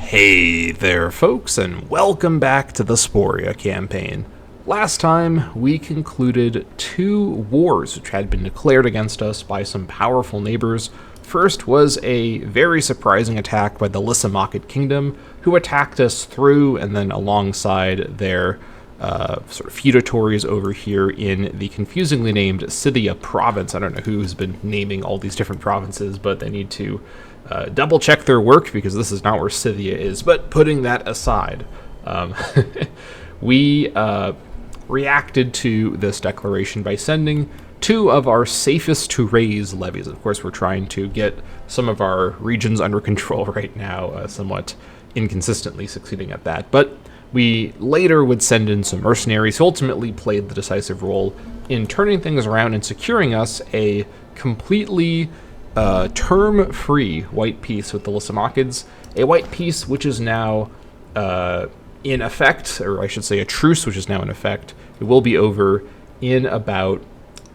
Hey there, folks, and welcome back to the Sporia Campaign. Last time, we concluded 2 wars which had been declared against us by some powerful neighbors. First was a very surprising attack by the Lysimachid Kingdom, who attacked us through and then alongside their sort of feudatories over here in the confusingly named Scythia province. I don't know who's been naming all these different provinces, but they need to double check their work because this is not where Scythia is. But putting that aside, we reacted to this declaration by sending 2 of our safest to raise levies. Of course, we're trying to get some of our regions under control right now, somewhat inconsistently succeeding at that. But we later would send in some mercenaries who ultimately played the decisive role in turning things around and securing us a completely term-free white peace with the Lysimachids, a white peace which is now in effect, or I should say a truce which is now in effect. It will be over in about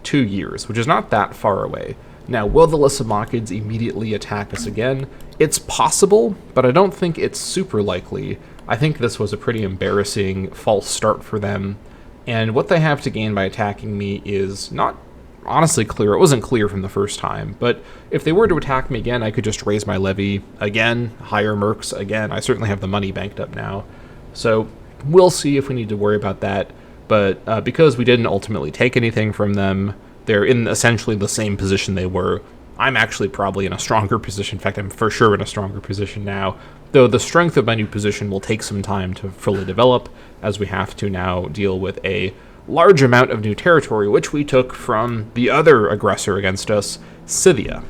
2 years, which is not that far away. Now, will the Lysimachids immediately attack us again? It's possible, but I don't think it's super likely. I think this was a pretty embarrassing false start for them, and what they have to gain by attacking me is not honestly clear. It wasn't clear from the first time, but if they were to attack me again, I could just raise my levy again, hire mercs again. I certainly have the money banked up now, so we'll see if we need to worry about that. But because we didn't ultimately take anything from them, they're in essentially the same position they were. I'm actually probably in a stronger position. In fact, I'm for sure in a stronger position now, though the strength of my new position will take some time to fully develop, as we have to now deal with a large amount of new territory, which we took from the other aggressor against us, Scythia.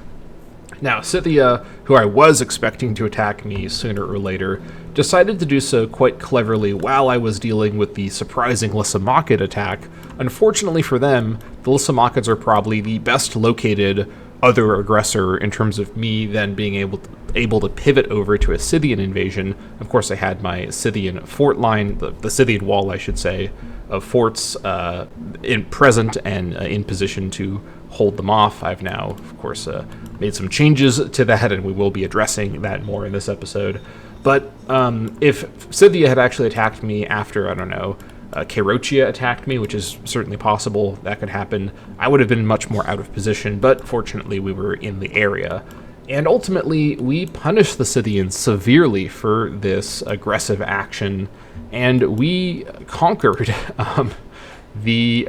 Now, Scythia, who I was expecting to attack me sooner or later, decided to do so quite cleverly while I was dealing with the surprising Lysimachid attack. Unfortunately for them, the Lysimachids are probably the best located other aggressor in terms of me then being able to pivot over to a Scythian invasion. Of course, I had my Scythian fort line, the Scythian wall, I should say, of forts in present and in position to hold them off. I've now, of course, made some changes to that, and we will be addressing that more in this episode. But if Scythia had actually attacked me after, I don't know, Chaerotia attacked me, which is certainly possible, that could happen, I would have been much more out of position, but fortunately we were in the area. And ultimately, we punished the Scythians severely for this aggressive action, and we conquered the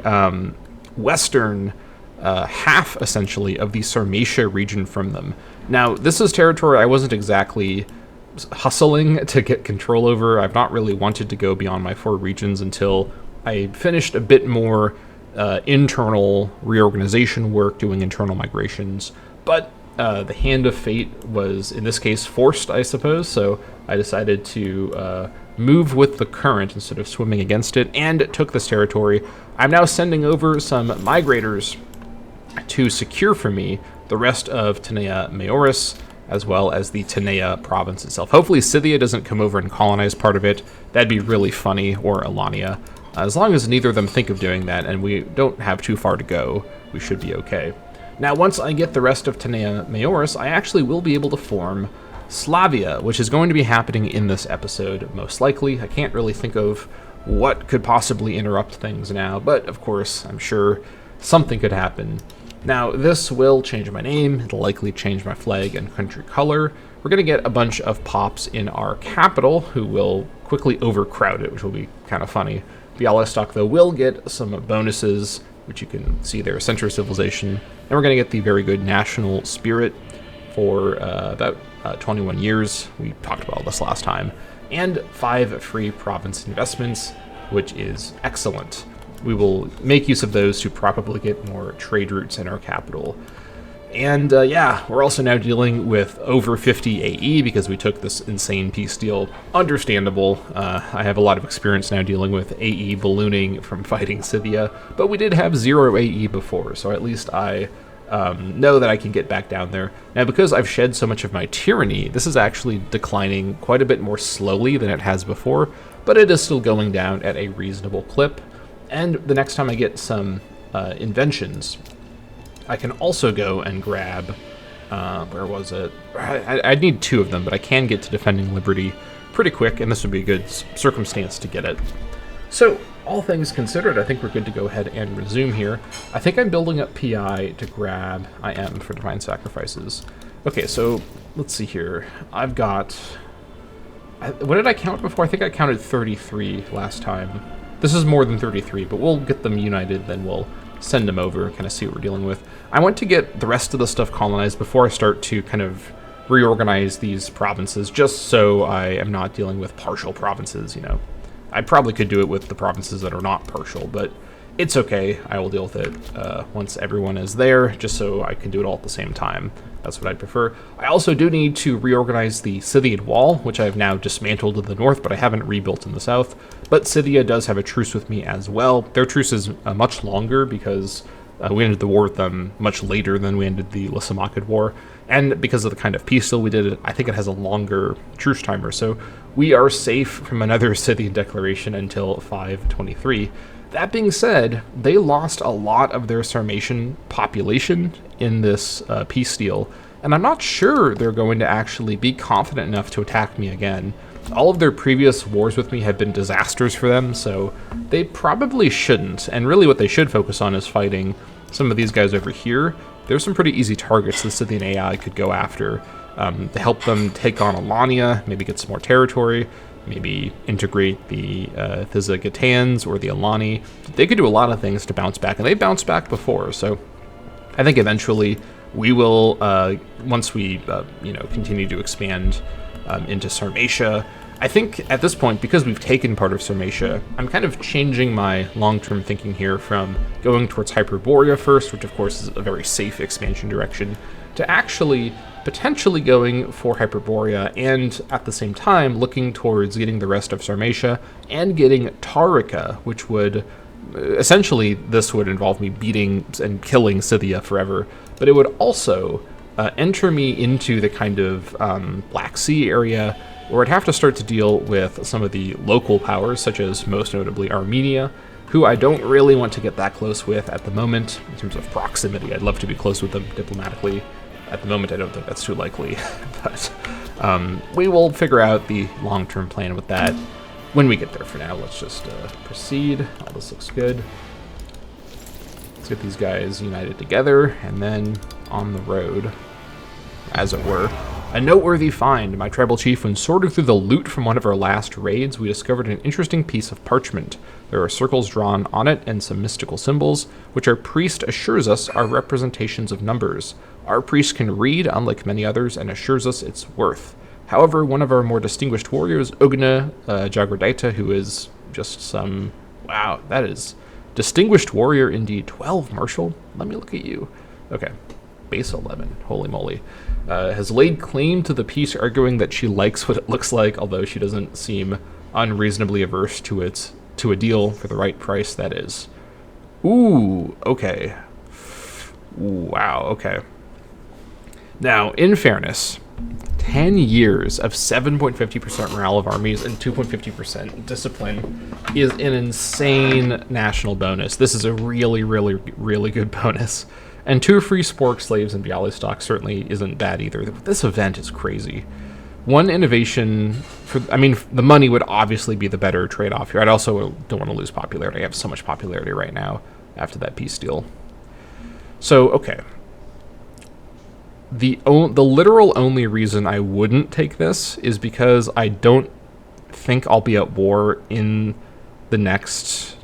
western half, essentially, of the Sarmatia region from them. Now, this is territory I wasn't exactly hustling to get control over. I've not really wanted to go beyond my 4 regions until I finished a bit more internal reorganization work, doing internal migrations, but the hand of fate was, in this case, forced, I suppose, so I decided to move with the current instead of swimming against it, and took this territory. I'm now sending over some migrators to secure for me the rest of Tanea Maioris, as well as the Tanea province itself. Hopefully Scythia doesn't come over and colonize part of it. That'd be really funny, or Alania. As long as neither of them think of doing that, and we don't have too far to go, we should be okay. Now, once I get the rest of Tanea Maioris, I actually will be able to form Slavia, which is going to be happening in this episode, most likely. I can't really think of what could possibly interrupt things now, but of course, I'm sure something could happen. Now, this will change my name, it'll likely change my flag and country color. We're going to get a bunch of pops in our capital, who will quickly overcrowd it, which will be kind of funny. Bialystok, though, will get some bonuses, which you can see there, Center of Civilization, and we're going to get the very good National Spirit for about 21 years. We talked about this last time. And 5 free province investments, which is excellent. We will make use of those to probably get more trade routes in our capital. And yeah, we're also now dealing with over 50 AE because we took this insane peace deal. Understandable. I have a lot of experience now dealing with AE ballooning from fighting Scythia, but we did have 0 AE before, so at least I know that I can get back down there. Now, because I've shed so much of my tyranny, this is actually declining quite a bit more slowly than it has before, but it is still going down at a reasonable clip. And the next time I get some inventions, I can also go and grab Where was it? I'd need 2 of them, but I can get to defending liberty pretty quick, and this would be a good circumstance to get it. So, all things considered, I think we're good to go ahead and resume here. I think I'm building up PI to grab IM for Divine Sacrifices. Okay, so let's see here. I've got... What did I count before? I think I counted 33 last time. This is more than 33, but we'll get them united, then we'll send them over, kind of see what we're dealing with. I want to get the rest of the stuff colonized before I start to kind of reorganize these provinces, just so I am not dealing with partial provinces, you know. I probably could do it with the provinces that are not partial, but it's okay. I will deal with it once everyone is there, just so I can do it all at the same time. That's what I'd prefer. I also do need to reorganize the Scythian wall, which I have now dismantled in the north, but I haven't rebuilt in the south. But Scythia does have a truce with me as well. Their truce is much longer because we ended the war with them much later than we ended the Lysimachid War. And because of the kind of peace deal we did, I think it has a longer truce timer. So we are safe from another Scythian declaration until 523. That being said, they lost a lot of their Sarmatian population in this peace deal, and I'm not sure they're going to actually be confident enough to attack me again. All of their previous wars with me have been disasters for them, so they probably shouldn't, and really what they should focus on is fighting some of these guys over here. There's some pretty easy targets the Scythian AI could go after to help them take on Alania, maybe get some more territory, maybe integrate the Thizagitans or the Alani. They could do a lot of things to bounce back, and they bounced back before, so I think eventually we will, once we continue to expand into Sarmatia, I think at this point, because we've taken part of Sarmatia, I'm kind of changing my long-term thinking here from going towards Hyperborea first, which of course is a very safe expansion direction, to actually potentially going for Hyperborea and at the same time looking towards getting the rest of Sarmatia and getting Taurica, which would essentially, this would involve me beating and killing Scythia forever, but it would also enter me into the kind of Black Sea area where I'd have to start to deal with some of the local powers, such as most notably Armenia, who I don't really want to get that close with at the moment in terms of proximity. I'd love to be close with them diplomatically. At the moment, I don't think that's too likely, but we will figure out the long-term plan with that when we get there. For now, let's just proceed. All this looks good. Let's get these guys united together, and then on the road, as it were. A noteworthy find. My tribal chief, when sorting through the loot from one of our last raids, we discovered an interesting piece of parchment. There are circles drawn on it and some mystical symbols, which our priest assures us are representations of numbers. Our priest can read, unlike many others, and assures us its worth. However, one of our more distinguished warriors, Ugna Jagradita, who is just some... Wow, that is... Distinguished warrior indeed. 12, Marshal? Let me look at you. Okay. Base 11. Holy moly. Has laid claim to the piece, arguing that she likes what it looks like, although she doesn't seem unreasonably averse to a deal for the right price, that is. Ooh, okay. Wow, okay. Now, in fairness, 10 years of 7.50% morale of armies and 2.50% discipline is an insane national bonus. This is a really, really, really good bonus. And 2 free spork slaves and Bialystok certainly isn't bad either. This event is crazy. 1 innovation, the money would obviously be the better trade-off here. I also don't want to lose popularity. I have so much popularity right now after that peace deal. So, okay. The literal only reason I wouldn't take this is because I don't think I'll be at war in the next...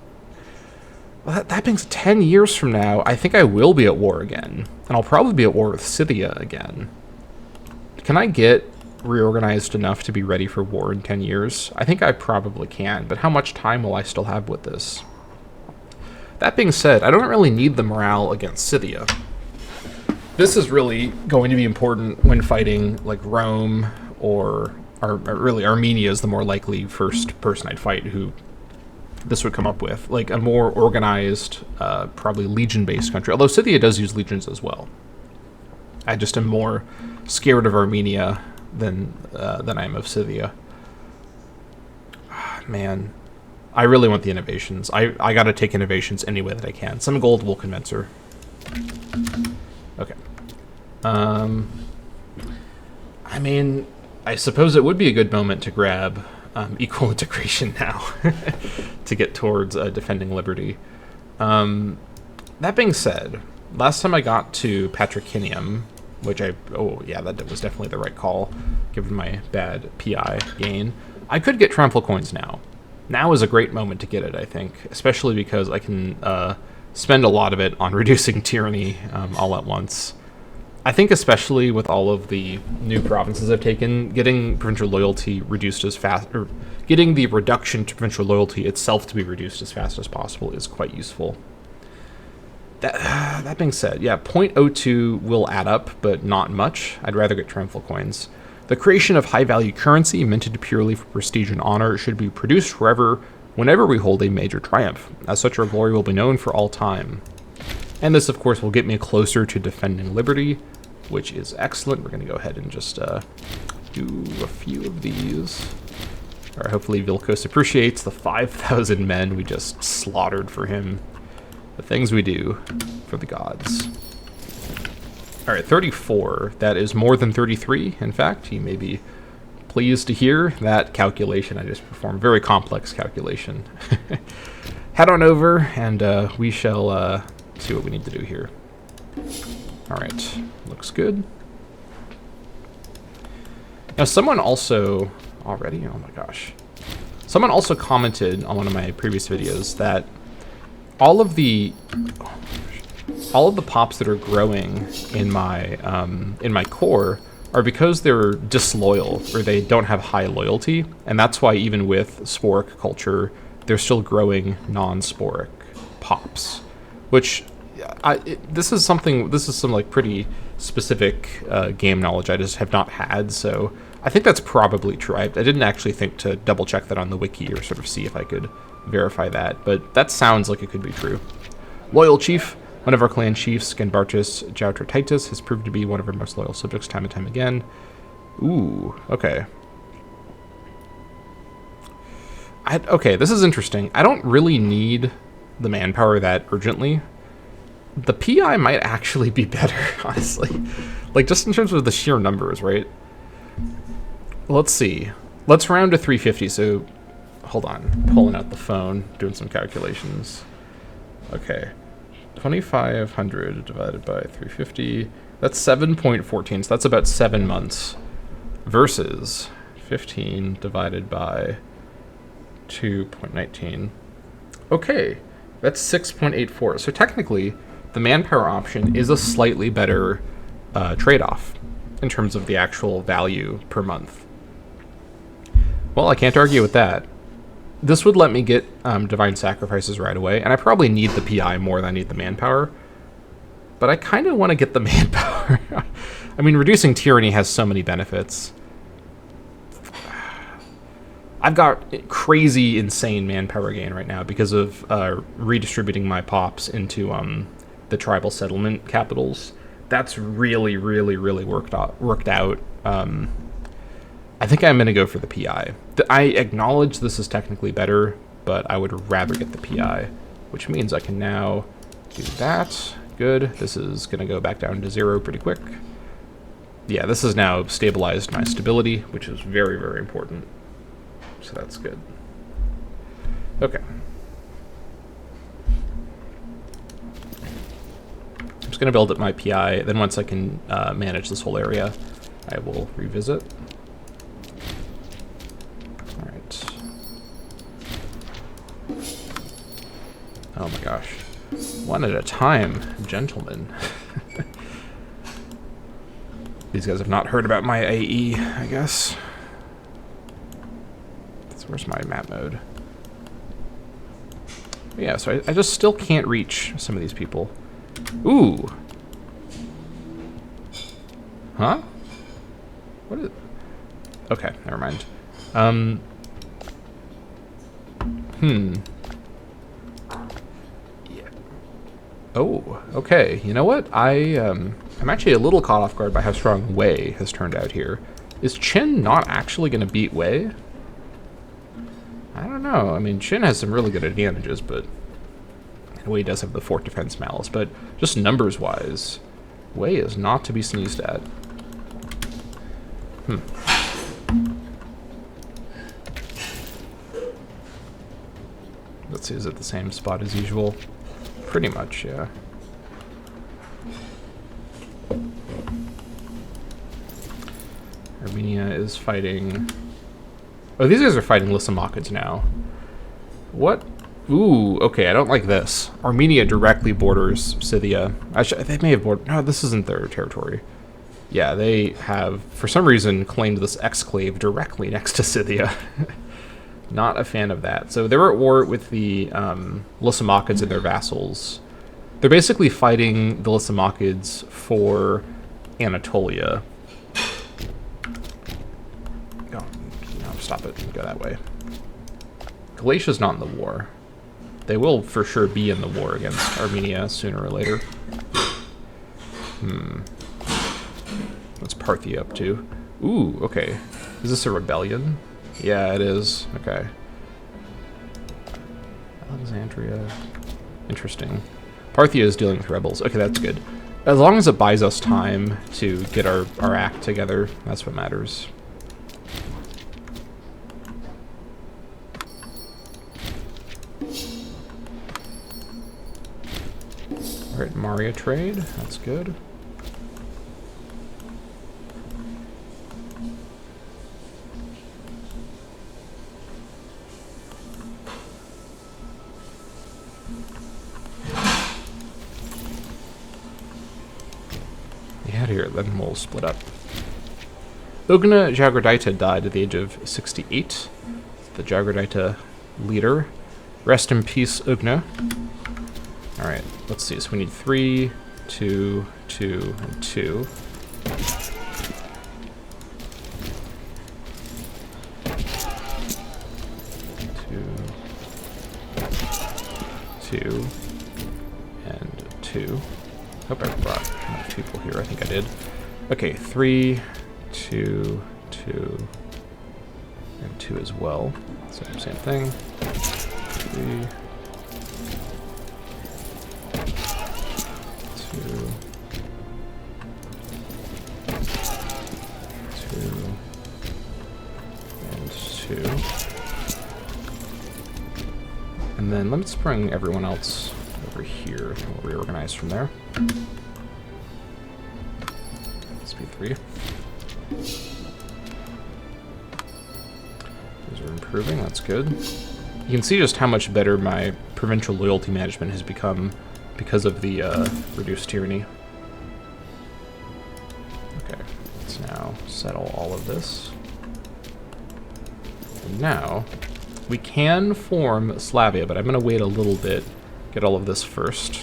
Well, that being 10 years from now, I think I will be at war again. And I'll probably be at war with Scythia again. Can I get reorganized enough to be ready for war in 10 years? I think I probably can, but how much time will I still have with this? That being said, I don't really need the morale against Scythia. This is really going to be important when fighting like Rome or really Armenia is the more likely first person I'd fight who this would come up with. Like a more organized, probably legion-based country. Although Scythia does use legions as well. I just am more scared of Armenia than I am of Scythia. Man, I really want the innovations. I gotta take innovations any way that I can. Some gold will convince her. Okay. I mean, I suppose it would be a good moment to grab equal integration now to get towards defending liberty. That being said, last time I got to Patricinium, which that was definitely the right call, given my bad PI gain, I could get Triumphal Coins now. Now is a great moment to get it, I think, especially because I can spend a lot of it on reducing tyranny all at once. I think especially with all of the new provinces I've taken, getting provincial loyalty reduced as fast, or getting the reduction to provincial loyalty itself to be reduced as fast as possible is quite useful. That being said, yeah, 0.02 will add up, but not much. I'd rather get Triumphal Coins. The creation of high-value currency minted purely for prestige and honor should be produced whenever we hold a major triumph. As such, our glory will be known for all time. And this, of course, will get me closer to defending liberty, which is excellent. We're going to go ahead and just do a few of these. All right, hopefully Vilkos appreciates the 5,000 men we just slaughtered for him. The things we do for the gods. All right, 34. That is more than 33, in fact. He may be pleased to hear that calculation. I just performed very complex calculation. Head on over, and we shall see what we need to do here. All right, looks good. Now, someone also already, oh my gosh. Someone also commented on one of my previous videos that all of the pops that are growing in my core are because they're disloyal, or they don't have high loyalty, and that's why even with sporic culture, they're still growing non-sporic pops, which this is some like pretty specific game knowledge I just have not had, so I think that's probably true. I didn't actually think to double check that on the wiki or sort of see if I could verify that, but that sounds like it could be true. Loyal Chief. One of our clan chiefs, Ganbartus Joutratitus, has proved to be one of our most loyal subjects time and time again. Ooh, okay. Okay, this is interesting. I don't really need the manpower that urgently. The PI might actually be better, honestly. Like, just in terms of the sheer numbers, right? Let's see. Let's round to 350, so... Hold on. Pulling out the phone, doing some calculations. Okay. 2,500 divided by 350. That's 7.14, so that's about 7 months. Versus 15 divided by 2.19. Okay, that's 6.84. So technically, the manpower option is a slightly better trade-off in terms of the actual value per month. Well, I can't argue with that. This would let me get Divine Sacrifices right away, and I probably need the PI more than I need the manpower. But I kind of want to get the manpower. I mean, reducing tyranny has so many benefits. I've got crazy, insane manpower gain right now because of redistributing my pops into the tribal settlement capitals. That's really, really, really worked out. I think I'm going to go for the PI. I acknowledge this is technically better, but I would rather get the PI, which means I can now do that. Good. This is going to go back down to 0 pretty quick. Yeah, this has now stabilized my stability, which is very, very important. So that's good. Okay. I'm just going to build up my PI. Then once I can manage this whole area, I will revisit. Oh my gosh. One at a time, gentlemen. These guys have not heard about my AE, I guess. Where's my map mode? Yeah, so I just still can't reach some of these people. Ooh. Huh? What is... Okay, never mind. Oh, okay. You know what? I'm actually a little caught off guard by how strong Wei has turned out here. Is Qin not actually going to beat Wei? I don't know. I mean, Qin has some really good advantages, but Wei does have the fort defense malice. But just numbers-wise, Way is not to be sneezed at. Let's see, is it the same spot as usual? Pretty much, yeah. Armenia is fighting... Oh, these guys are fighting Lysimakids now. What? Ooh, okay, I don't like this. Armenia directly borders Scythia. They may have bordered... No, this isn't their territory. Yeah, they have, for some reason, claimed this exclave directly next to Scythia. Not a fan of that. So they're at war with the Lysimakids and their vassals. They're basically fighting the Lysimakids for Anatolia. Oh, no, stop it. Go that way. Galatia's not in the war. They will for sure be in the war against Armenia sooner or later. What's Parthia up to? Ooh, okay. Is this a rebellion? Yeah, it is. Okay. Alexandria. Interesting. Parthia is dealing with rebels. Okay, that's good. As long as it buys us time to get our act together, that's what matters. Alright, Maria trade. That's good. Here, then we'll split up. Ugna Jagradita died at the age of 68. The Jagradita leader. Rest in peace, Ugna. Alright, let's see. So we need 3, 2, 2, and 2. 2, and 2. Hope I brought enough people here. I think I did. Okay, 3, 2, 2, and 2 as well. Same thing. 3, 2, 2, and 2. And then let's bring everyone else over here, and we'll reorganize from there. Speed 3. Those are improving, that's good. You can see just how much better my provincial loyalty management has become because of the reduced tyranny. Okay, let's now settle all of this. And now, we can form Slavia, but I'm going to wait a little bit, get all of this first.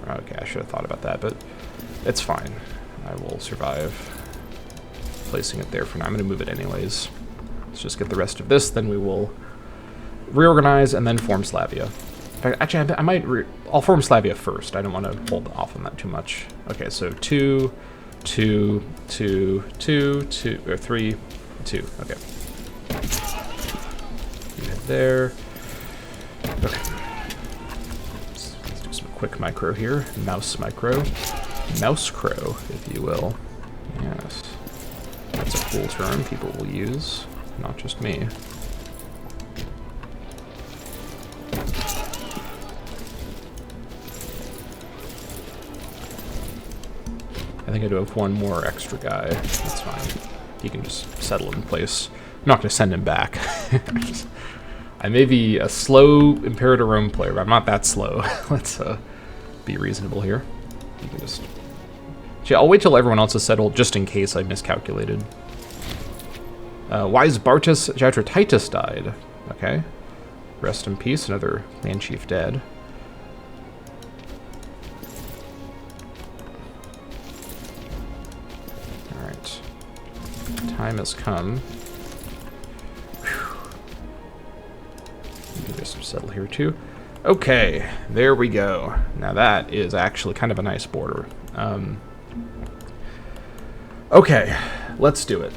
Okay, I should have thought about that, but it's fine. I will survive placing it there for now. I'm going to move it anyways. Let's just get the rest of this, then we will reorganize and then form Slavia. In fact, actually, I might I'll form Slavia first. I don't want to hold off on that too much. Okay, so 2, 2, 2, 2, 2, or 3, 2. Okay. You head there. Okay. Let's do some quick micro here. Mouse micro. Mouse crow, if you will. Yes. That's a cool term people will use, not just me. I think I do have one more extra guy. That's fine. He can just settle in place. I'm not going to send him back. I may be a slow Imperator Rome player, but I'm not that slow. Let's be reasonable here. You can just... Actually, I'll wait till everyone else is settled, just in case I miscalculated. Wise Bartus Jatratitis died. Okay. Rest in peace, another clan chief dead. Alright. Time has come. You can just settle here too. Okay, there we go. Now that is actually kind of a nice border. Okay, let's do it.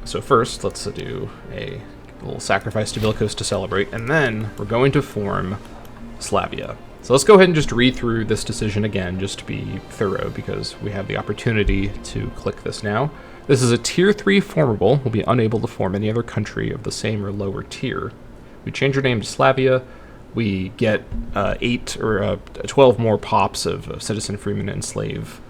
So first, let's do a little sacrifice to Vilkos to celebrate, and then we're going to form Slavia. So let's go ahead and just read through this decision again, just to be thorough, because we have the opportunity to click this now. This is a Tier 3 formable, will be unable to form any other country of the same or lower tier. We change our name to Slavia, we get 12 more pops of citizen, freeman, and slave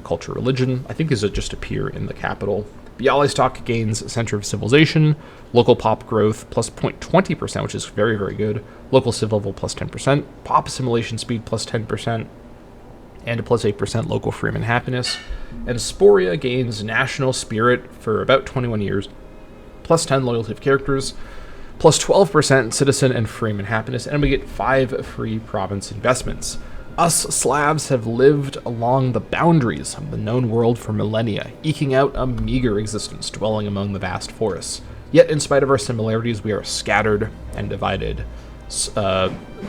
culture, religion. I think these will just appear in the capital. Bialystok gains center of civilization, local pop growth plus 0.20%, which is very, very good. Local civil level plus 10%, pop assimilation speed plus 10%, and a plus 8% local freeman happiness. And Sporia gains national spirit for about 21 years, plus 10 loyalty of characters, plus 12% citizen and freeman happiness, and we get 5 free province investments. Us Slavs have lived along the boundaries of the known world for millennia, eking out a meager existence dwelling among the vast forests. Yet, in spite of our similarities, we are scattered and divided.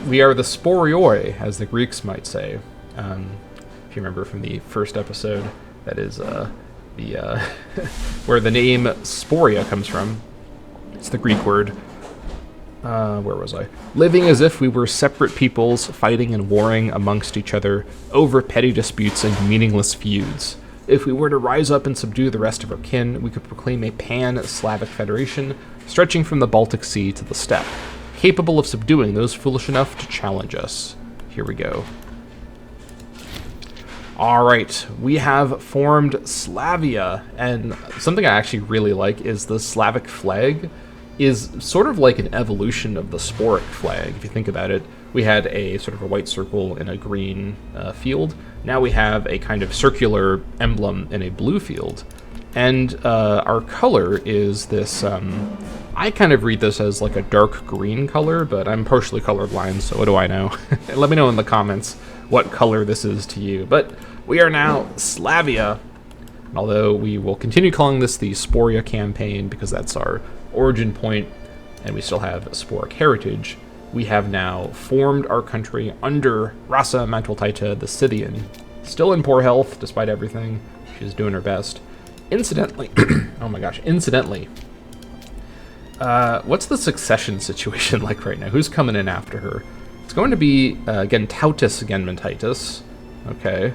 We are the Sporioi, as the Greeks might say. If you remember from the first episode, that is where the name Sporia comes from. It's the Greek word. Where was I? Living as if we were separate peoples, fighting and warring amongst each other over petty disputes and meaningless feuds. If we were to rise up and subdue the rest of our kin, we could proclaim a pan-Slavic federation, stretching from the Baltic Sea to the steppe, capable of subduing those foolish enough to challenge us. Here we go. Alright, we have formed Slavia, and something I actually really like is the Slavic flag is sort of like an evolution of the Sporic flag, if you think about it. We had a sort of a white circle in a green field. Now we have a kind of circular emblem in a blue field. And our color is this, I kind of read this as like a dark green color, but I'm partially colorblind, so what do I know? Let me know in the comments what color this is to you. But we are now Slavia, although we will continue calling this the Sporia Campaign because that's our origin point, and we still have Sporic heritage. We have now formed our country under Rasa Mantualtaita the Scythian. Still in poor health, despite everything. She's doing her best. Incidentally, oh my gosh, incidentally, what's the succession situation like right now? Who's coming in after her? It's going to be, again, Tautus Genmentitis. Okay.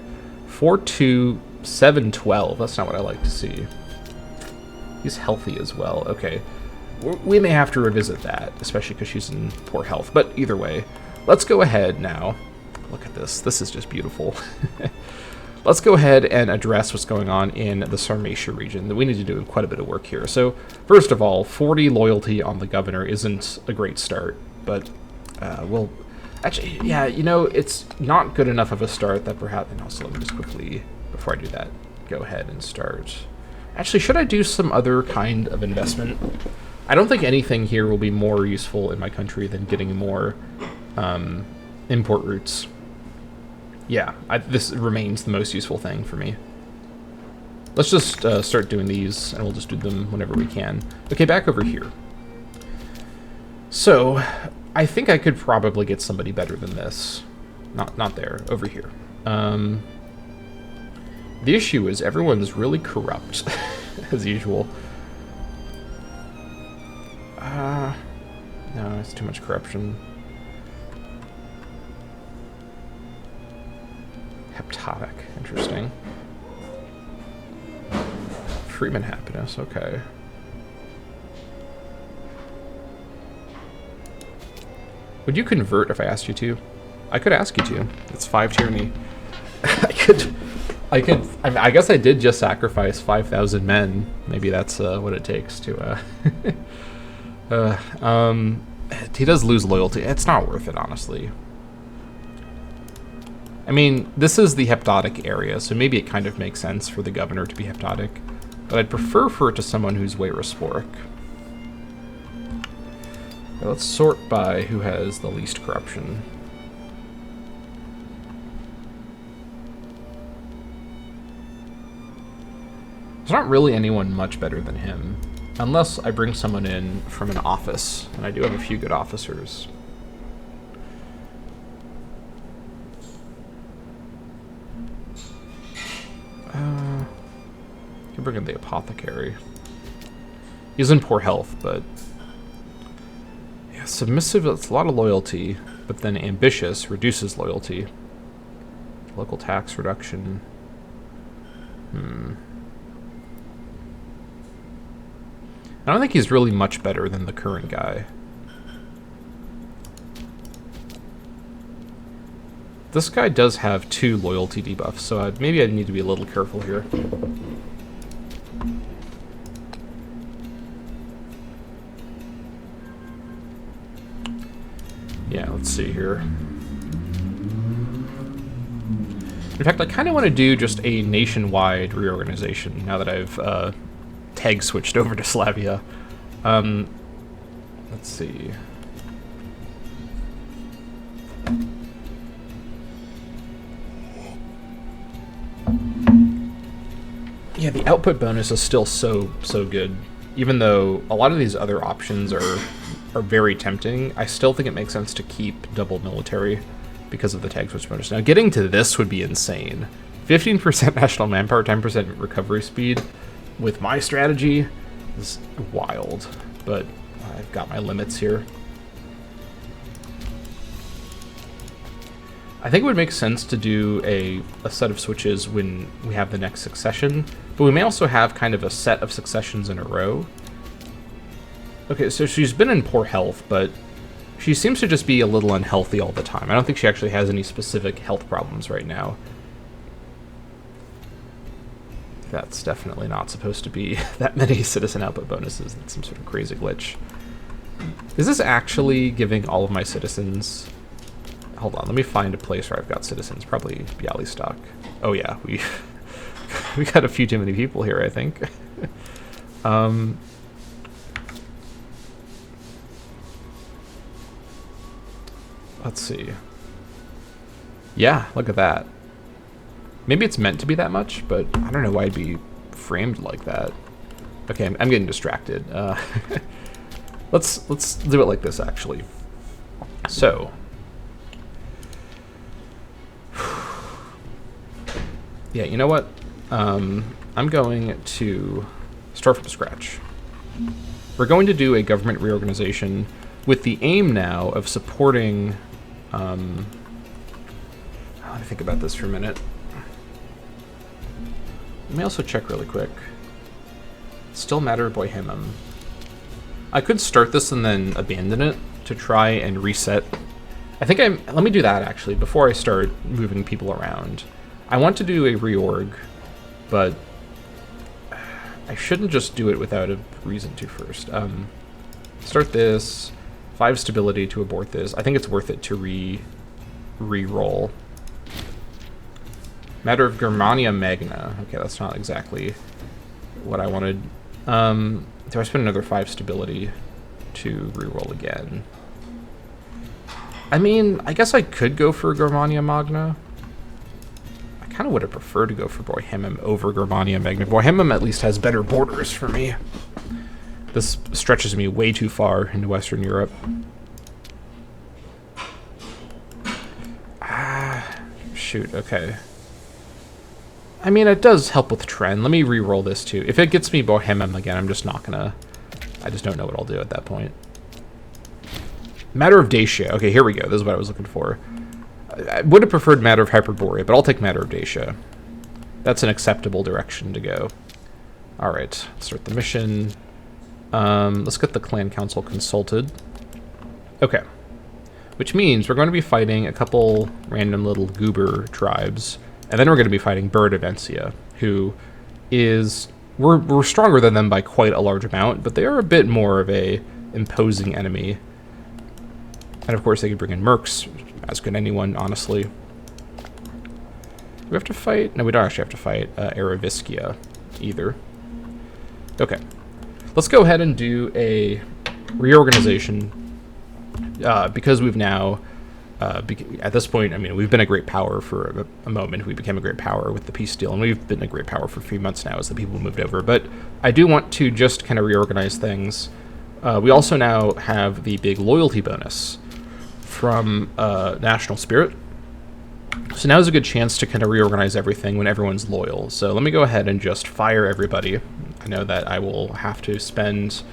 42712. That's not what I like to see. He's healthy as well. Okay. We may have to revisit that, especially because she's in poor health. But either way, let's go ahead now. Look at this. This is just beautiful. Let's go ahead and address what's going on in the Sarmatia region. We need to do quite a bit of work here. So, first of all, 40 loyalty on the governor isn't a great start. But, we'll... Actually, yeah, you know, it's not good enough of a start that perhaps... And also, let me just quickly, before I do that, go ahead and start... Actually, should I do some other kind of investment? I don't think anything here will be more useful in my country than getting more import routes. Yeah, this remains the most useful thing for me. Let's just start doing these, and we'll just do them whenever we can. Okay, back over here. So, I think I could probably get somebody better than this. Not there, over here. The issue is everyone's really corrupt, as usual. No, it's too much corruption. Heptotic, interesting. Freeman happiness, okay. Would you convert if I asked you to? I could ask you to. It's 5 tyranny. I guess I did just sacrifice 5,000 men. Maybe that's what it takes to, he does lose loyalty. It's not worth it, honestly. I mean, this is the heptotic area, so maybe it kind of makes sense for the governor to be heptotic. But I'd prefer for it to someone who's way resporic. Okay, let's sort by who has the least corruption. There's not really anyone much better than him. Unless I bring someone in from an office, and I do have a few good officers. I can bring in the apothecary. He's in poor health, but... Yeah, submissive, that's a lot of loyalty. but then ambitious reduces loyalty. Local tax reduction. I don't think he's really much better than the current guy. This guy does have 2 loyalty debuffs, so maybe I need to be a little careful here. Yeah, let's see here. In fact, I kind of want to do just a nationwide reorganization now that I've tag switched over to Slavia. Let's see. Yeah, the output bonus is still so good. Even though a lot of these other options are very tempting, I still think it makes sense to keep double military because of the tag switch bonus. Now, getting to this would be insane. 15% national manpower, 10% recovery speed with my strategy is wild, but I've got my limits here. I think it would make sense to do a set of switches when we have the next succession, but we may also have kind of a set of successions in a row. Okay, so she's been in poor health, but she seems to just be a little unhealthy all the time. I don't think she actually has any specific health problems right now. That's definitely not supposed to be that many citizen output bonuses. That's some sort of crazy glitch. Is this actually giving all of my citizens... Hold on, let me find a place where I've got citizens. Probably Bialystok. Oh yeah, we got a few too many people here, I think. Let's see. Yeah, look at that. Maybe it's meant to be that much, but I don't know why it'd be framed like that. Okay, I'm getting distracted. Let's do it like this, actually. So... yeah, you know what? I'm going to start from scratch. We're going to do a government reorganization with the aim now of supporting... let me think about this for a minute. Let me also check really quick. Still matter Bohemia. I could start this and then abandon it to try and reset. I think let me do that actually before I start moving people around. I want to do a reorg, but I shouldn't just do it without a reason to first. Start this, 5 stability to abort this. I think it's worth it to re-roll. Matter of Germania Magna. Okay, that's not exactly what I wanted. Do I spend another 5 stability to re-roll again? I mean, I guess I could go for Germania Magna. I kind of would have preferred to go for Bohemia over Germania Magna. Bohemia at least has better borders for me. This stretches me way too far into Western Europe. Shoot, okay. I mean, it does help with trend. Let me re-roll this too. If it gets me Bohemia again, I'm just not gonna... I just don't know what I'll do at that point. Matter of Dacia. Okay, here we go. This is what I was looking for. I would have preferred Matter of Hyperborea, but I'll take Matter of Dacia. That's an acceptable direction to go. Alright, start the mission. Let's get the clan council consulted. Okay. Which means we're going to be fighting a couple random little goober tribes. And then we're going to be fighting Berdavencia, who is... We're stronger than them by quite a large amount, but they are a bit more of a imposing enemy. And of course they could bring in mercs, as could anyone, honestly. Do we have to fight? No, we don't actually have to fight Araviskia either. Okay. Let's go ahead and do a reorganization, because we've now... at this point, I mean, we've been a great power for a moment. We became a great power with the peace deal, and we've been a great power for a few months now as the people moved over. But I do want to just kind of reorganize things. We also now have the big loyalty bonus from National Spirit. So now is a good chance to kind of reorganize everything when everyone's loyal. So let me go ahead and just fire everybody. I know that I will have to spend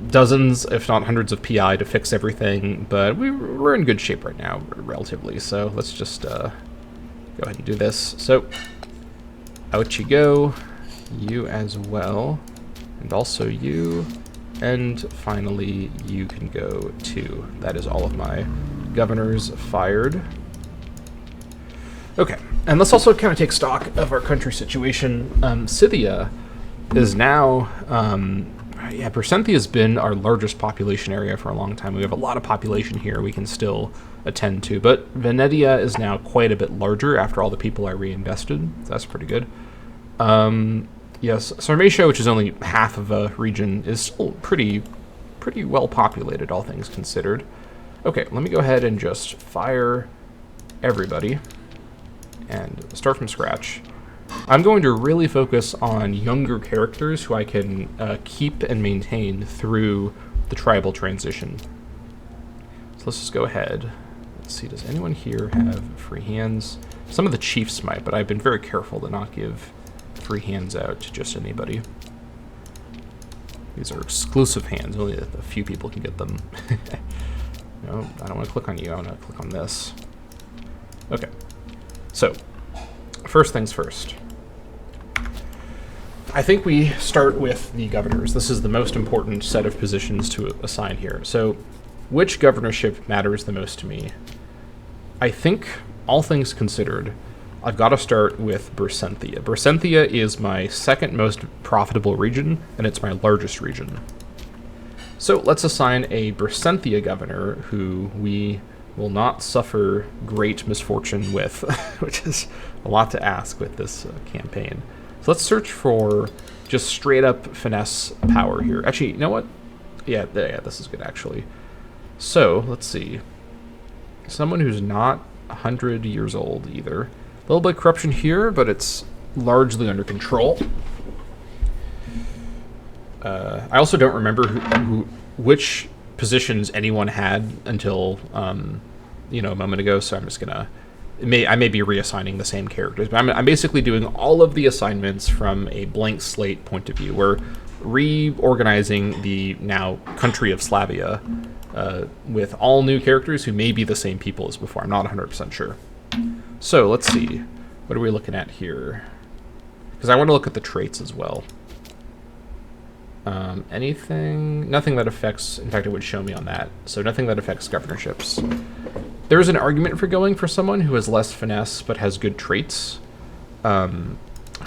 dozens, if not hundreds of PI to fix everything, but we're in good shape right now, relatively. So let's just go ahead and do this. So out you go, you as well, and also you, and finally you can go too. That is all of my governors fired. Okay, and let's also kind of take stock of our country situation. Scythia is now, Percenthia has been our largest population area for a long time. We have a lot of population here we can still attend to, but Venetia is now quite a bit larger after all the people I reinvested, so that's pretty good. Yes, Sarmatia, which is only half of a region, is still pretty well populated, all things considered. Okay, let me go ahead and just fire everybody and start from scratch. I'm going to really focus on younger characters who I can keep and maintain through the tribal transition. So let's just go ahead. Let's see, does anyone here have free hands? Some of the chiefs might, but I've been very careful to not give free hands out to just anybody. These are exclusive hands, only a few people can get them. No, I don't want to click on you, I want to click on this. Okay, so first things first. I think we start with the governors. This is the most important set of positions to assign here. So which governorship matters the most to me? I think, all things considered, I've got to start with Bersenthia. Bersenthia is my second most profitable region, and it's my largest region. So let's assign a Bersenthia governor who we will not suffer great misfortune with, which is a lot to ask with this campaign. So let's search for just straight up finesse power here. Actually, you know what? Yeah, this is good actually. So let's see. Someone who's not 100 years old either. A little bit of corruption here, but it's largely under control. I also don't remember which positions anyone had until a moment ago, so I'm just gonna I may be reassigning the same characters, but I'm basically doing all of the assignments from a blank slate point of view. We're reorganizing the now country of Slavia with all new characters who may be the same people as before. I'm not 100% sure. So let's see. What are we looking at here? Because I want to look at the traits as well. Nothing that affects, in fact it would show me on that, so nothing that affects governorships. There's an argument for going for someone who has less finesse but has good traits. How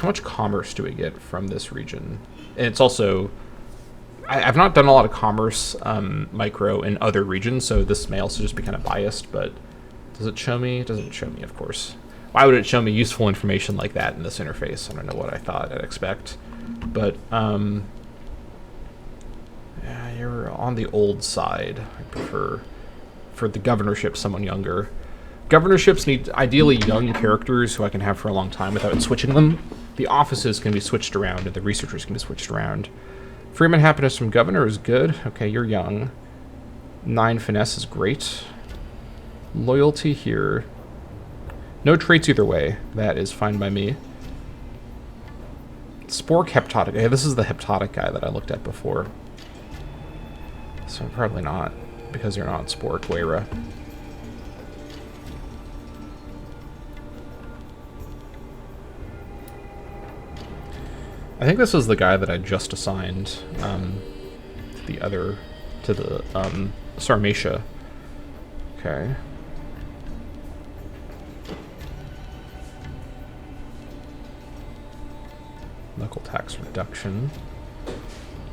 much commerce do we get from this region? And it's also, I've not done a lot of commerce micro in other regions, so this may also just be kind of biased, but does it show me? It doesn't show me, of course. Why would it show me useful information like that in this interface? I don't know what I thought I'd expect. But, yeah, you're on the old side. I prefer, for the governorship, someone younger. Governorships need ideally young characters who I can have for a long time without switching them. The offices can be switched around and the researchers can be switched around. Freeman happiness from governor is good. Okay, you're young. 9 finesse is great. Loyalty here. No traits either way. That is fine by me. Spork heptotic. Yeah, this is the heptotic guy that I looked at before. So probably not, because you're not Spork Weira. I think this is the guy that I just assigned to the Sarmatia. Okay. Local tax reduction.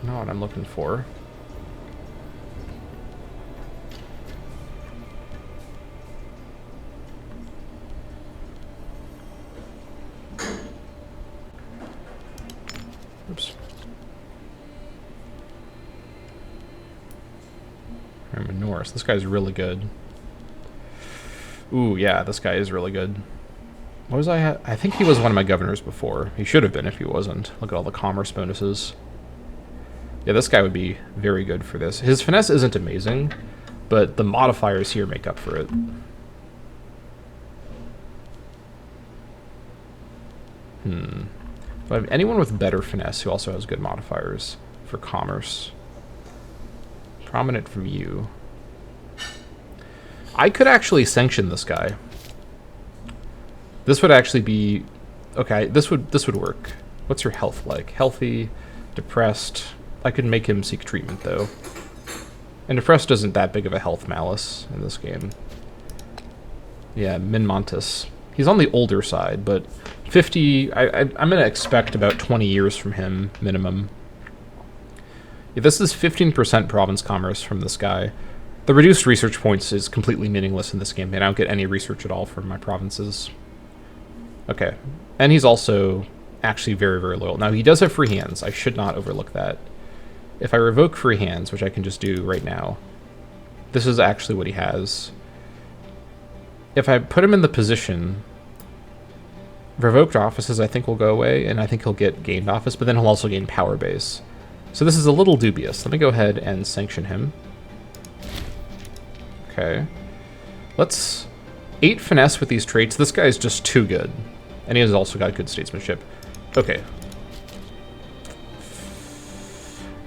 Not what I'm looking for. Oops. Herman Norris. This guy's really good. Ooh, yeah, this guy is really good. What was I think he was one of my governors before. He should have been if he wasn't. Look at all the commerce bonuses. Yeah, this guy would be very good for this. His finesse isn't amazing, but the modifiers here make up for it. Do I have anyone with better finesse who also has good modifiers for commerce? prominent from you. I could actually sanction this guy. This would actually be... Okay, this would work. What's your health like? Healthy, depressed. I could make him seek treatment, though. And depressed isn't that big of a health malice in this game. Yeah, Min Montes. He's on the older side, but 50... I'm going to expect about 20 years from him, minimum. Yeah, this is 15% province commerce from this guy. The reduced research points is completely meaningless in this game, and I don't get any research at all from my provinces. Okay. And he's also actually very, very loyal. Now, he does have free hands. I should not overlook that. If I revoke free hands, which I can just do right now, this is actually what he has. If I put him in the position, revoked offices I think will go away, and I think he'll get gained office, but then he'll also gain power base. So this is a little dubious. Let me go ahead and sanction him. Okay. Let's 8 finesse with these traits. This guy is just too good. And he has also got good statesmanship. Okay.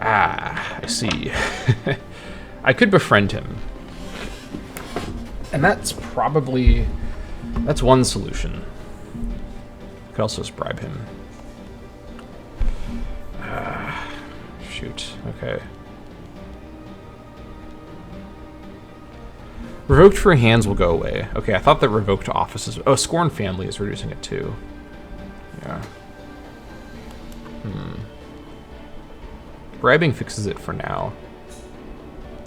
Ah, I see. I could befriend him. And that's probably... That's one solution. I could also just bribe him. Shoot. Okay. Revoked free hands will go away. Okay, I thought that revoked offices... Oh, Scorn family is reducing it too. Yeah. Bribing fixes it for now.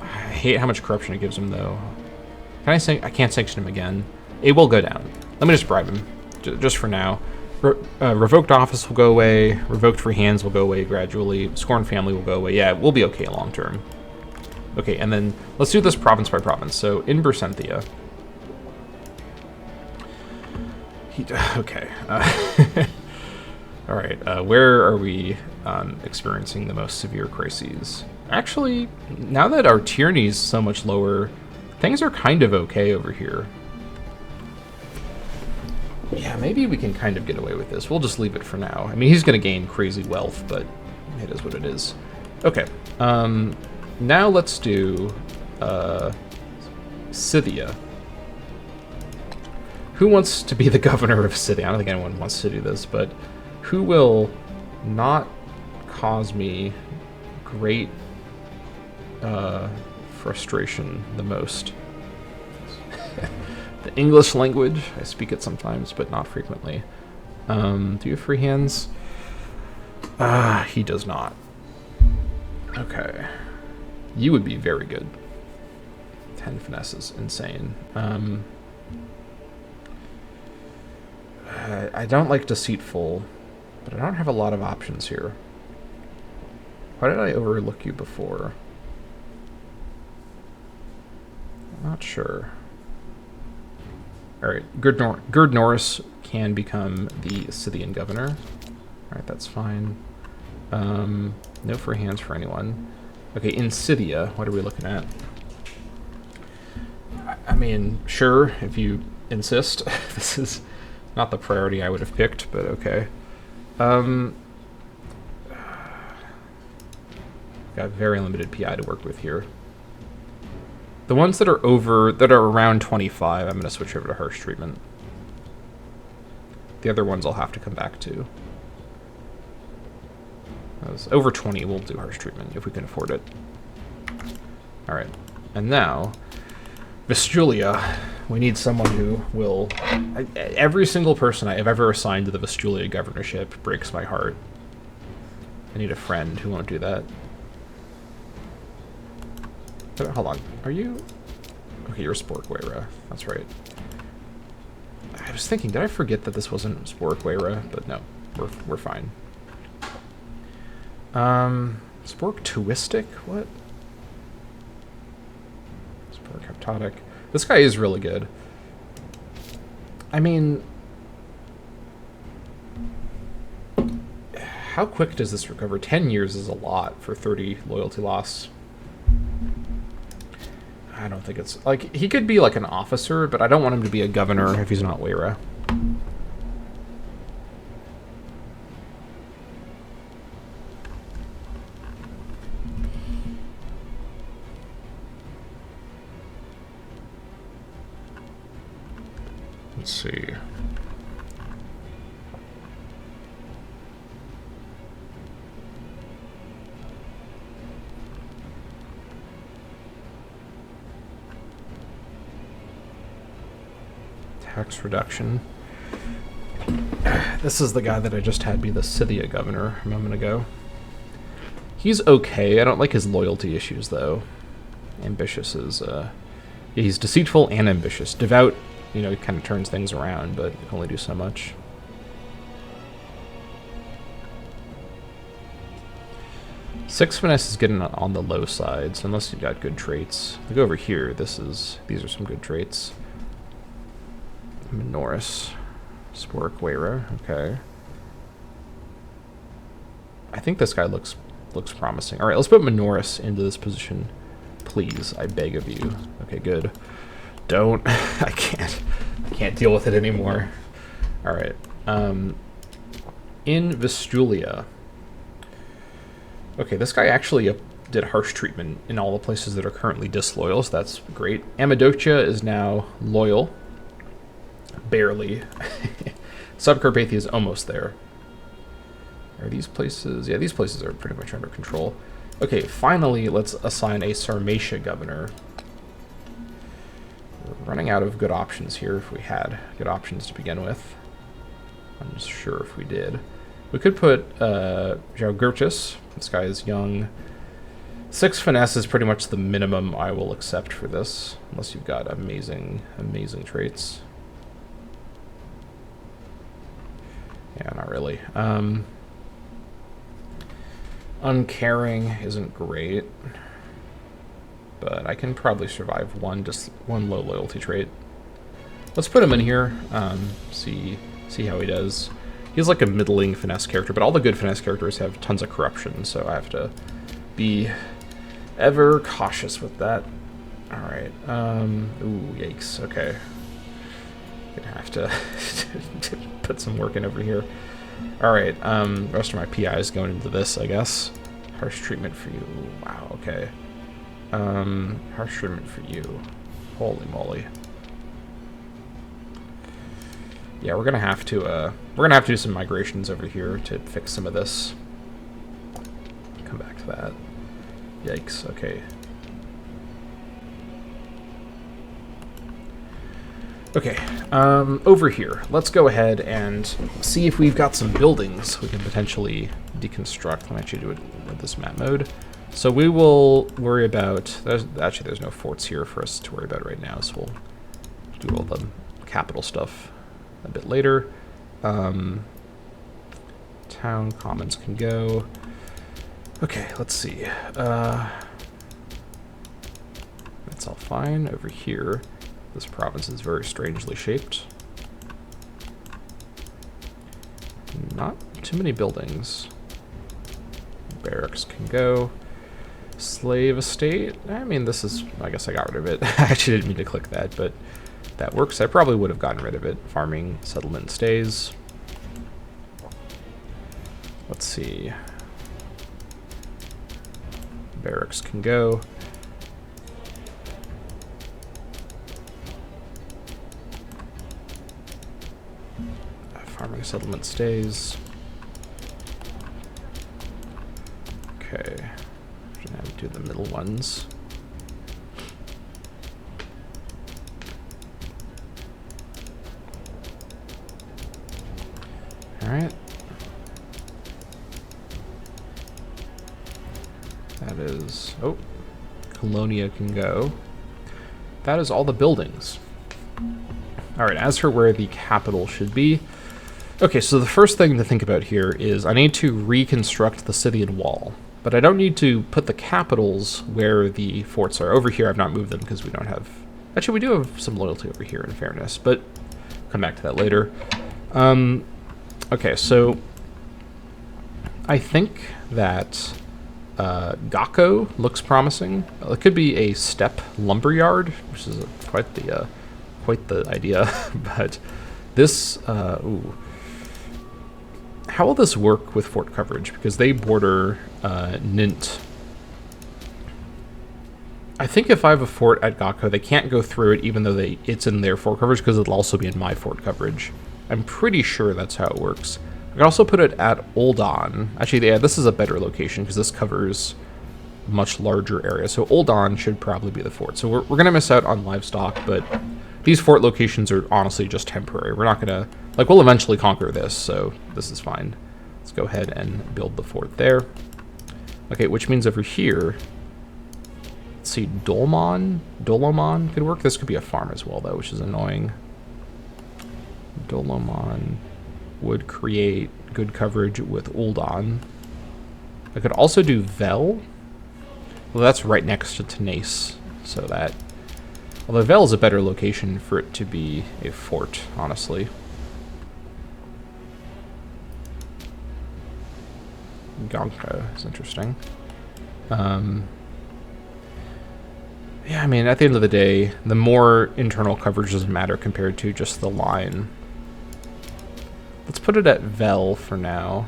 I hate how much corruption it gives him, though. Can I can't sanction him again. It will go down. Let me just bribe him. Just for now. Revoked office will go away. Revoked free hands will go away gradually. Scorn family will go away. Yeah, we'll be okay long term. Okay, and then let's do this province by province. So in Bersenthia. Okay. All right. Where are we experiencing the most severe crises? Actually, now that our tyranny is so much lower, things are kind of okay over here. Yeah, maybe we can kind of get away with this. We'll just leave it for now. I mean, he's going to gain crazy wealth, but it is what it is. Okay. Now let's do Scythia. Who wants to be the governor of Scythia? I don't think anyone wants to do this, but who will not cause me great frustration the most? The English language. I speak it sometimes, but not frequently. Do you have free hands? He does not. Okay. You would be very good. 10 finesse is insane. I don't like deceitful, but I don't have a lot of options here. Why did I overlook you before? I'm not sure. Alright, Gerd Norris can become the Scythian governor. Alright, that's fine. No free hands for anyone. Okay, in Scythia, what are we looking at? I mean, sure, if you insist. This is not the priority I would have picked, but okay. Got very limited PI to work with here. The ones that are around 25, I'm going to switch over to harsh treatment. The other ones I'll have to come back to. Over 20, we'll do harsh treatment if we can afford it. Alright, and now, Vistjulia. We need someone who will... every single person I have ever assigned to the Vistjulia governorship breaks my heart. I need a friend who won't do that. Hold on, are you... Okay, you're Sporkwera, that's right. I was thinking, did I forget that this wasn't Sporkwera? But no, we're fine. Spork Twistic? What? Spork Heptotic. This guy is really good. I mean... How quick does this recover? 10 years is a lot for 30 loyalty loss. I don't think it's... Like, he could be like an officer, but I don't want him to be a governor if he's not Wera. Let's see. Tax reduction. This is the guy that I just had be the Scythia governor a moment ago. He's okay. I don't like his loyalty issues, though. Ambitious is, yeah, he's deceitful and ambitious. Devout, you know, he kind of turns things around, but can only do so much. Six finesse is getting on the low side, so unless you've got good traits. If we go over here, these are some good traits. Minoris. Sporia, okay. I think this guy looks promising. All right, let's put Minoris into this position, please. I beg of you. Okay, good. Don't. I can't deal with it anymore. All right. In Vestulia. Okay, this guy actually did harsh treatment in all the places that are currently disloyal, so that's great. Amadocia is now loyal. Barely. Subcarpathia is almost there. Are these places? Yeah, these places are pretty much under control. Okay, finally, let's assign a Sarmatia governor. We're running out of good options here if we had good options to begin with. I'm not sure if we did. We could put Jaugurtus. This guy is young. 6 finesse is pretty much the minimum I will accept for this, unless you've got amazing, amazing traits. Yeah, not really. Uncaring isn't great, but I can probably survive one low loyalty trait. Let's put him in here. See how he does. He's like a middling finesse character, but all the good finesse characters have tons of corruption, so I have to be ever cautious with that. All right. Ooh, yikes. Okay. Gonna have to put some work in over here. All right. The rest of my PI is going into this, I guess. Harsh treatment for you. Wow. Okay. Harsh treatment for you. Holy moly. Yeah, we're gonna have to do some migrations over here to fix some of this. Come back to that. Yikes. Okay. Okay, over here, let's go ahead and see if we've got some buildings we can potentially deconstruct. Let me actually do it with this map mode. So we will worry about, there's no forts here for us to worry about right now, so we'll do all the capital stuff a bit later. Town commons can go. Okay, let's see. That's all fine. Over here, this province is very strangely shaped. Not too many buildings. Barracks can go. Slave estate. I mean, this is, I guess I got rid of it. I actually didn't mean to click that, but that works. I probably would have gotten rid of it. Farming settlement stays. Let's see. Barracks can go. Farming settlement stays. Okay. Gonna have to do the middle ones. Alright. That is... oh. Colonia can go. That is all the buildings. Alright, as for where the capital should be... okay, so the first thing to think about here is I need to reconstruct the Scythian wall. But I don't need to put the capitals where the forts are. Over here, I've not moved them because we don't have... actually, we do have some loyalty over here, in fairness, but come back to that later. Okay, so I think that Gakko looks promising. It could be a steppe lumberyard, which is quite the idea. But this, ooh. How will this work with fort coverage? Because they border Nint. I think if I have a fort at Gakko, they can't go through it even though it's in their fort coverage because it'll also be in my fort coverage. I'm pretty sure that's how it works. I can also put it at Oldon. Actually, yeah, this is a better location because this covers a much larger area. So Oldon should probably be the fort. So we're going to miss out on livestock, but these fort locations are honestly just temporary. We're not going to... Like, we'll eventually conquer this, so this is fine. Let's go ahead and build the fort there. Okay, which means over here... Let's see, Dolomon could work. This could be a farm as well, though, which is annoying. Dolomon would create good coverage with Uldon. I could also do Vel. Well, that's right next to Tenace, so that... Although Vel is a better location for it to be a fort, honestly. Gonka is interesting. Yeah, I mean, at the end of the day, the more internal coverage doesn't matter compared to just the line. Let's put it at Vel for now.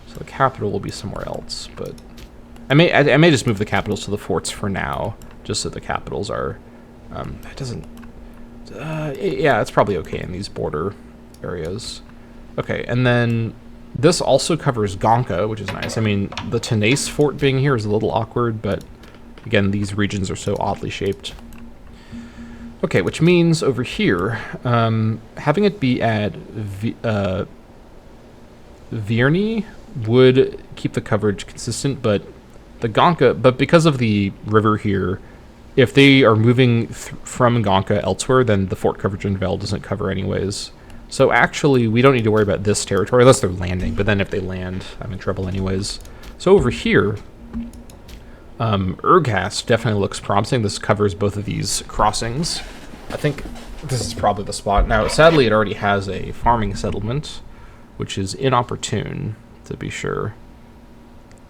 So the capital will be somewhere else, but I may just move the capitals to the forts for now, just so the capitals are. It doesn't. Yeah, it's probably okay in these border areas. Okay, and then this also covers Gonka, which is nice. I mean, the Tenace fort being here is a little awkward, but again, these regions are so oddly shaped. Okay, which means over here, having it be at Vierny would keep the coverage consistent, but because of the river here, if they are moving from Gonka elsewhere, then the fort coverage in Vel doesn't cover anyways. So actually, we don't need to worry about this territory unless they're landing, but then if they land, I'm in trouble anyways. So over here, Urghast definitely looks promising. This covers both of these crossings. I think this is probably the spot. Now, sadly, it already has a farming settlement, which is inopportune, to be sure.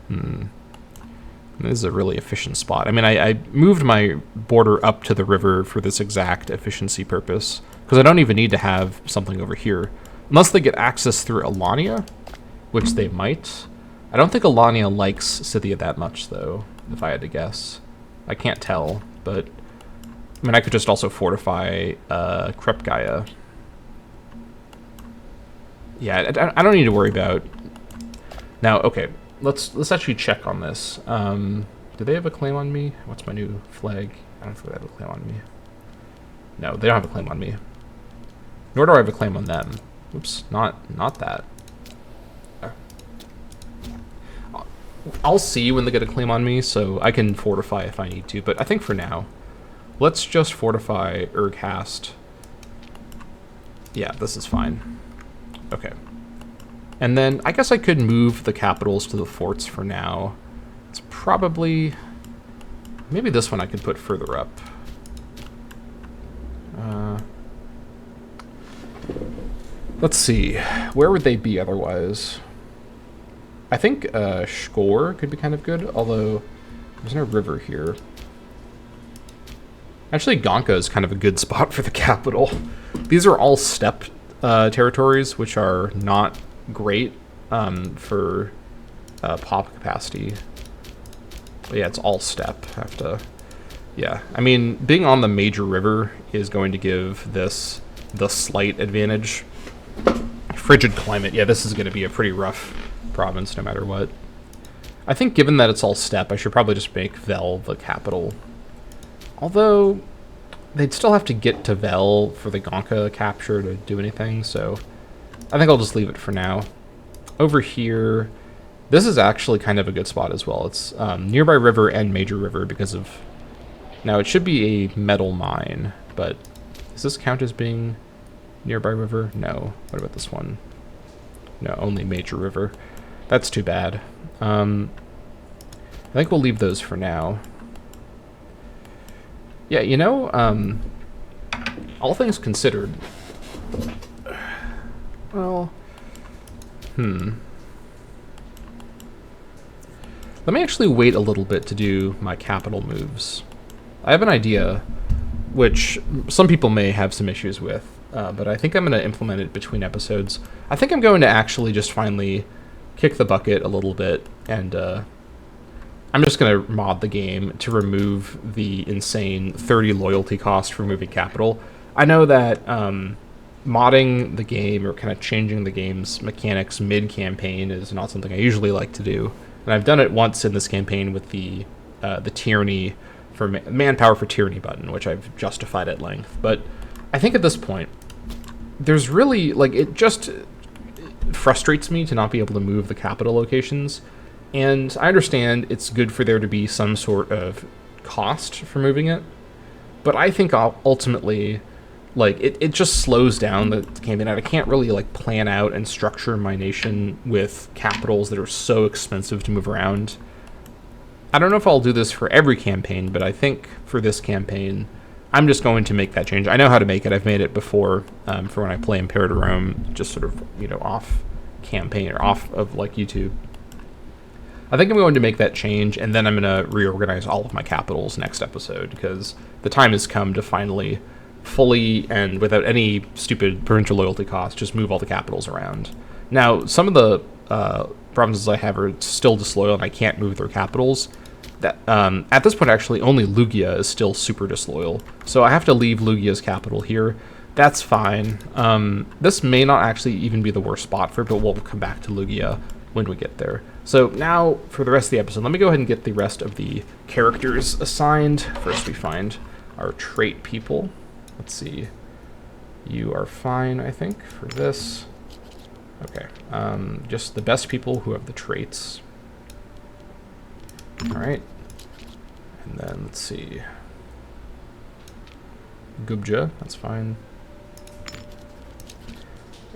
This is a really efficient spot. I mean, I moved my border up to the river for this exact efficiency purpose, because I don't even need to have something over here. Unless they get access through Alania, which they might. I don't think Alania likes Scythia that much, though, if I had to guess. I can't tell, but... I mean, I could just also fortify Krepkaya. Yeah, I don't need to worry about... Now, okay, let's actually check on this. Do they have a claim on me? What's my new flag? I don't think they have a claim on me. No, they don't have a claim on me. Nor do I have a claim on them. Oops, not that. I'll see when they get a claim on me, so I can fortify if I need to. But I think for now, let's just fortify Urghast. Yeah, this is fine. Okay. And then I guess I could move the capitals to the forts for now. It's probably... Maybe this one I could put further up. Let's see. Where would they be otherwise? I think Skor could be kind of good, although there's no river here. Actually, Gonka is kind of a good spot for the capital. These are all steppe territories, which are not great for pop capacity. But yeah, it's all steppe. I have to... Yeah, I mean, being on the major river is going to give this the slight advantage. Frigid climate. Yeah, this is going to be a pretty rough province no matter what. I think given that it's all steppe, I should probably just make Vel the capital. Although, they'd still have to get to Vel for the Gonka capture to do anything, so I think I'll just leave it for now. Over here, this is actually kind of a good spot as well. It's nearby river and major river because of... Now, it should be a metal mine, but does this count as being nearby river? No. What about this one? No, only major river. That's too bad. I think we'll leave those for now. Yeah, you know, all things considered, well, let me actually wait a little bit to do my capital moves. I have an idea, which some people may have some issues with, but I think I'm going to implement it between episodes. I think I'm going to actually just finally kick the bucket a little bit and I'm just going to mod the game to remove the insane 30 loyalty cost for moving capital. I know that modding the game or kind of changing the game's mechanics mid-campaign is not something I usually like to do. And I've done it once in this campaign with the tyranny for manpower for tyranny button, which I've justified at length. But I think at this point, there's really, like, it just frustrates me to not be able to move the capital locations. And I understand it's good for there to be some sort of cost for moving it, but I think ultimately, like, it just slows down the campaign, and I can't really, like, plan out and structure my nation with capitals that are so expensive to move around. I don't know if I'll do this for every campaign, but I think for this campaign, I'm just going to make that change. I know how to make it. I've made it before for when I play Imperator Rome, just sort of, off campaign or off of, like, YouTube. I think I'm going to make that change, and then I'm going to reorganize all of my capitals next episode, because the time has come to finally fully and without any stupid provincial loyalty cost just move all the capitals around. Now, some of the provinces I have are still disloyal, and I can't move their capitals. That at this point, actually, only Lugia is still super disloyal, so I have to leave Lugia's capital here. That's fine. This may not actually even be the worst spot for it, but we'll come back to Lugia when we get there. So now, for the rest of the episode, let me go ahead and get the rest of the characters assigned. First, we find our trait people. Let's see. You are fine, I think, for this. Okay. Just the best people who have the traits. All right. And then, let's see. Gubja, that's fine.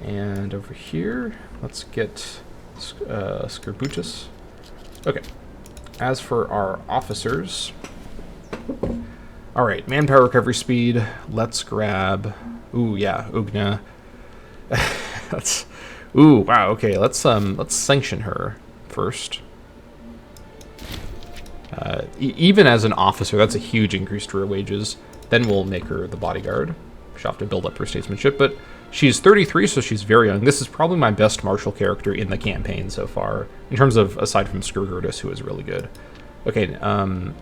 And over here, let's get Skurbuchus. Okay. As for our officers, all right, manpower recovery speed. Let's grab. Ooh, yeah, Ugna. That's. Ooh, wow. Okay, let's sanction her first. Even as an officer, that's a huge increase to her wages. Then we'll make her the bodyguard. She'll have to build up her statesmanship, but she's 33, so she's very young. This is probably my best martial character in the campaign so far, in terms of, aside from Skurgurdus, who is really good. Okay,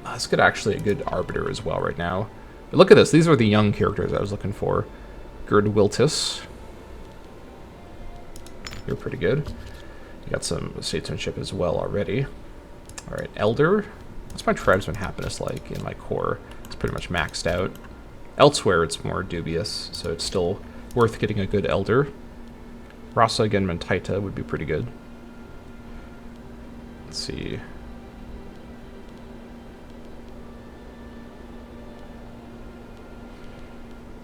let's get actually a good arbiter as well right now. But look at this. These are the young characters I was looking for. Gerd Wiltis. You're pretty good. You got some statesmanship as well already. All right, Elder. What's my tribesman happiness like in my core? It's pretty much maxed out. Elsewhere, it's more dubious, so it's still worth getting a good Elder. Rasa again, Mentaita would be pretty good. Let's see.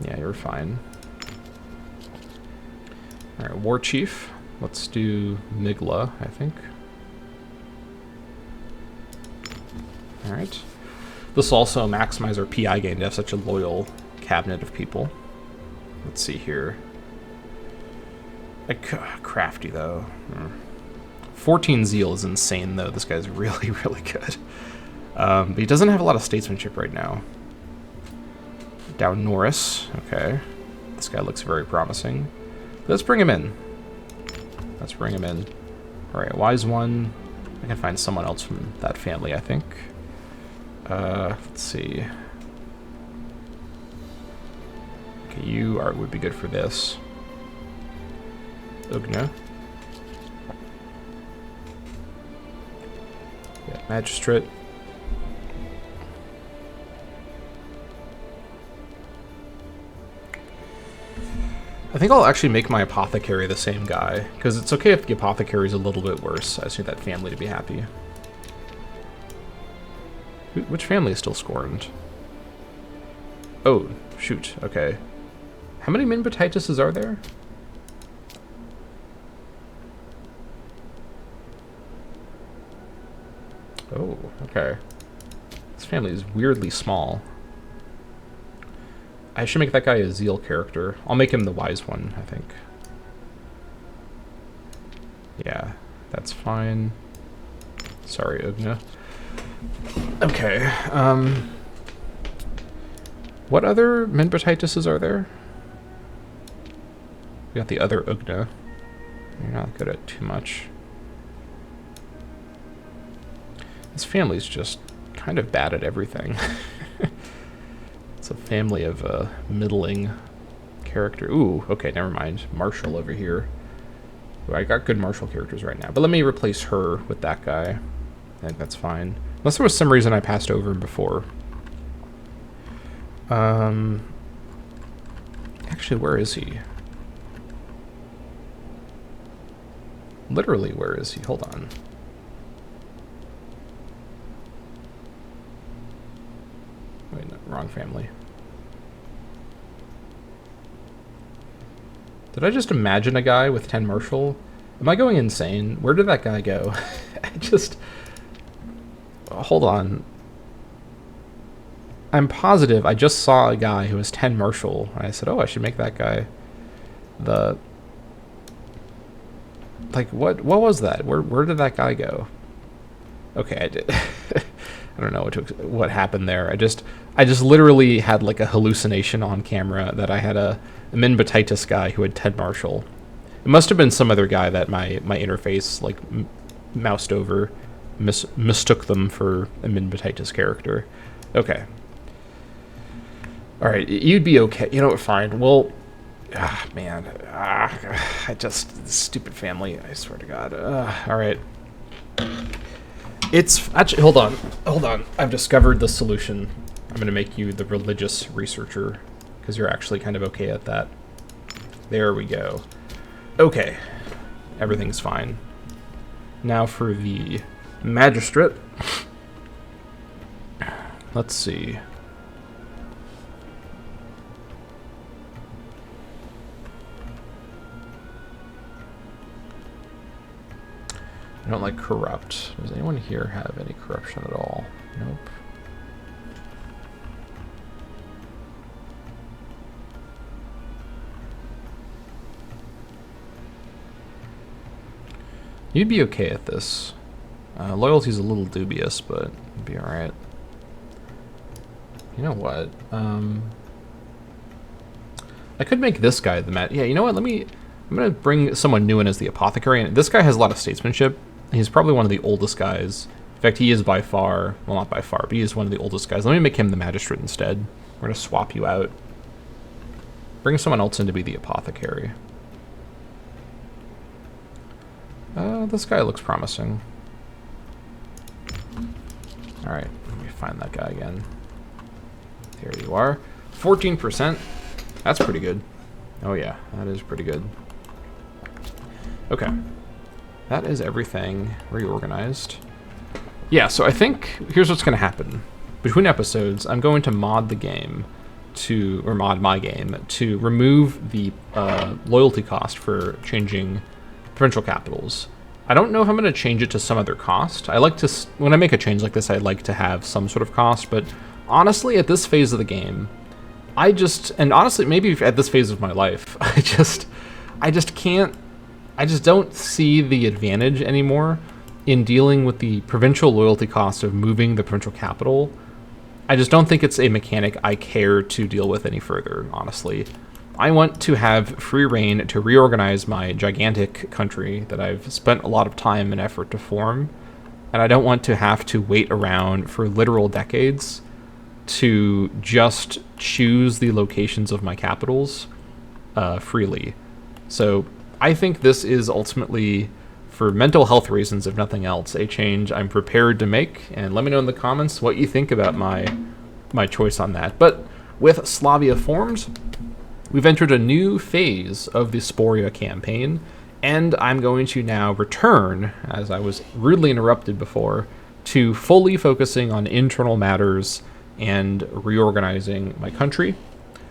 Yeah, you're fine. All right, War Chief. Let's do Migla, I think. All right. This will also maximize our PI gain to have such a loyal cabinet of people. Let's see here. Crafty, though. 14 Zeal is insane, though. This guy's really, really good. But he doesn't have a lot of statesmanship right now. Down Norris. Okay. This guy looks very promising. Let's bring him in. Let's bring him in. All right, Wise One. I can find someone else from that family, I think. Let's see. Okay, you would be good for this. Ugna. Yeah, Magistrate. I think I'll actually make my apothecary the same guy, because it's okay if the apothecary is a little bit worse. I just need that family to be happy. Which family is still scorned? Oh, shoot. Okay. How many Minbotitises are there? Oh, okay. This family is weirdly small. I should make that guy a Zeal character. I'll make him the Wise One, I think. Yeah, that's fine. Sorry, Ugna. Okay, what other Minbotitises are there? We got the other Ugna. You're not good at too much. This family's just kind of bad at everything. It's a family of middling character. Ooh, okay, never mind. Marshall over here. Ooh, I got good martial characters right now. But let me replace her with that guy. I think that's fine. Unless there was some reason I passed over him before. Actually, where is he? Literally, where is he? Hold on. Wait, no, wrong family. Did I just imagine a guy with 10 martial? Am I going insane? Where did that guy go? I just... Hold on. I'm positive I just saw a guy who was 10 martial. And I said, oh, I should make that guy the... Like, what was that? Where did that guy go? Okay, I did. I don't know what happened there. I just literally had like a hallucination on camera that I had a Minbatitis guy who had 10 martial. It must have been some other guy that my interface like moused over, mistook them for a Minbatitis character. Okay. All right, you'd be okay. You know what? Fine. Well, man, I just stupid family. I swear to God. All right. It's actually hold on. I've discovered the solution. I'm gonna make you the religious researcher because you're actually kind of okay at that. There we go. Okay, everything's fine. Now for the magistrate. Let's see. I don't like corrupt. Does anyone here have any corruption at all? Nope. You'd be okay at this. Loyalty's a little dubious, but you'd be alright. You know what? I could make this guy the yeah, you know what? I'm gonna bring someone new in as the apothecary. And this guy has a lot of statesmanship. He's probably one of the oldest guys. In fact, he is by far, well, not by far, but he is one of the oldest guys. Let me make him the magistrate instead. We're gonna swap you out. Bring someone else in to be the apothecary. This guy looks promising. All right, let me find that guy again. There you are. 14%. That's pretty good. Oh yeah, that is pretty good. Okay. That is everything reorganized. Yeah, so I think here's what's going to happen. Between episodes, I'm going to mod the game or mod my game to remove the loyalty cost for changing provincial capitals. I don't know if I'm going to change it to some other cost. I like to, when I make a change like this, I like to have some sort of cost, but honestly, at this phase of the game, and honestly, maybe at this phase of my life, I just don't see the advantage anymore in dealing with the provincial loyalty cost of moving the provincial capital. I just don't think it's a mechanic I care to deal with any further, honestly. I want to have free reign to reorganize my gigantic country that I've spent a lot of time and effort to form, and I don't want to have to wait around for literal decades to just choose the locations of my capitals freely. So I think this is ultimately, for mental health reasons, if nothing else, a change I'm prepared to make. And let me know in the comments what you think about my choice on that. But with Slavia formed, we've entered a new phase of the Sporia campaign, and I'm going to now return, as I was rudely interrupted before, to fully focusing on internal matters and reorganizing my country.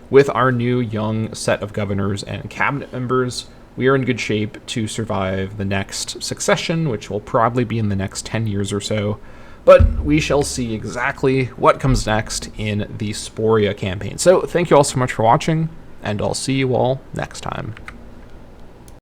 With our new young set of governors and cabinet members, we are in good shape to survive the next succession, which will probably be in the next 10 years or so. But we shall see exactly what comes next in the Sporia campaign. So thank you all so much for watching, and I'll see you all next time.